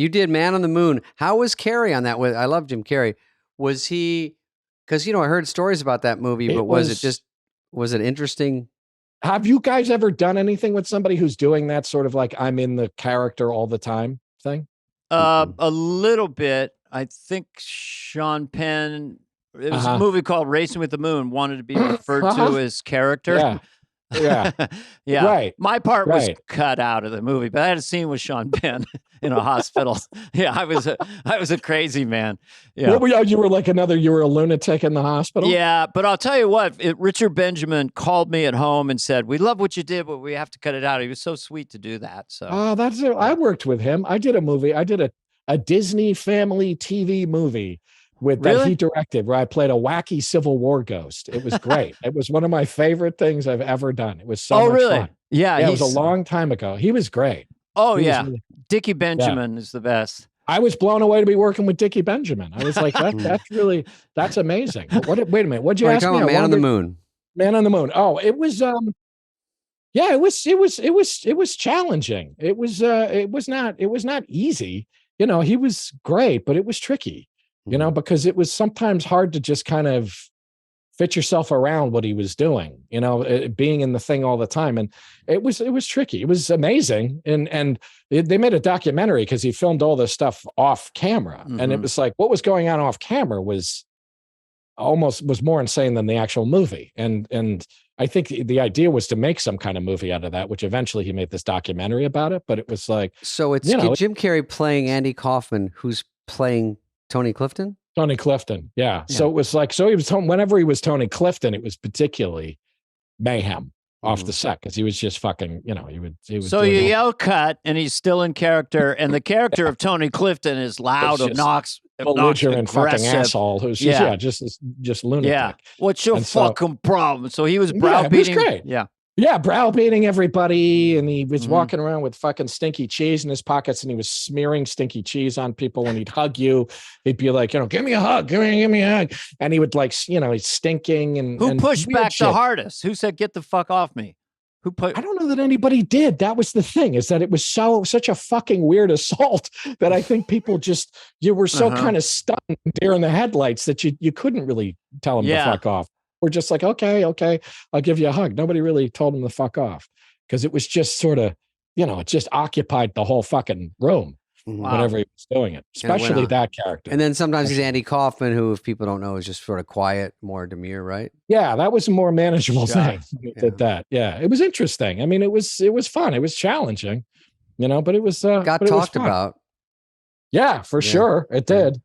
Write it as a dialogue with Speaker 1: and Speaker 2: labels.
Speaker 1: You did Man on the Moon. How was Carrey on that? I love Jim Carrey. Was he? Because I heard stories about that movie, but was it interesting?
Speaker 2: Have you guys ever done anything with somebody who's doing that sort of like I'm in the character all the time thing?
Speaker 3: A little bit. I think Sean Penn. It was a movie called Racing with the Moon. Wanted to be referred to as character.
Speaker 2: Yeah.
Speaker 3: Yeah.
Speaker 2: Right.
Speaker 3: My part was cut out of the movie, but I had a scene with Sean Penn in a hospital. Yeah, I was a crazy man. Yeah.
Speaker 2: You were a lunatic in the hospital?
Speaker 3: Yeah, but I'll tell you what, Richard Benjamin called me at home and said, "We love what you did, but we have to cut it out." He was so sweet to do that. So
Speaker 2: that's it. I worked with him. I did a movie. I did a Disney family TV movie that he directed, where I played a wacky Civil War ghost. It was great. It was one of my favorite things I've ever done. It was so much fun.
Speaker 3: Yeah,
Speaker 2: it was a long time ago. He was great.
Speaker 3: Oh, Dickie Benjamin is the best.
Speaker 2: I was blown away to be working with Dickie Benjamin. I was like, that's amazing. But wait a minute. What'd you ask me?
Speaker 1: Man on the Moon.
Speaker 2: Man on the Moon. Oh, it was it was challenging. It was not easy. He was great, but it was tricky. Because it was sometimes hard to just kind of fit yourself around what he was doing, being in the thing all the time. And it was tricky. It was amazing. And they made a documentary because he filmed all this stuff off camera. And it was like, what was going on off camera was more insane than the actual movie. And I think the idea was to make some kind of movie out of that, which eventually he made this documentary about it. But it was like,
Speaker 1: so it's Jim Carrey playing Andy Kaufman, who's playing Tony Clifton?
Speaker 2: Tony Clifton, yeah. So it was like, he was whenever he was Tony Clifton, it was particularly mayhem off the set because he was just fucking, he was.
Speaker 3: So you yell cut, and he's still in character, and the character of Tony Clifton is loud, obnoxious,
Speaker 2: belligerent fucking asshole who's just lunatic.
Speaker 3: Yeah, what's your fucking problem? So he was browbeating.
Speaker 2: It was great. Yeah, browbeating everybody, and he was walking around with fucking stinky cheese in his pockets, and he was smearing stinky cheese on people. When he'd hug you, he'd be like, give me a hug, give me a hug, and he would he's stinking. And
Speaker 3: who pushed back the hardest? Who said, "Get the fuck off me"?
Speaker 2: I don't know that anybody did. That was the thing, is that it was such a fucking weird assault that I think people you were so kind of stunned, deer in the headlights, that you couldn't really tell him to fuck off. We're just like, okay, I'll give you a hug. Nobody really told him to fuck off because it was just sort of, it just occupied the whole fucking room whenever he was doing it, especially that character.
Speaker 1: And then sometimes he's Andy Kaufman, who, if people don't know, is just sort of quiet, more demure, right?
Speaker 2: Yeah, that was a more manageable thing when he did that. Yeah, it was interesting. I mean, it was fun. It was challenging, but it was
Speaker 1: got talked about.
Speaker 2: Yeah, for sure. It did.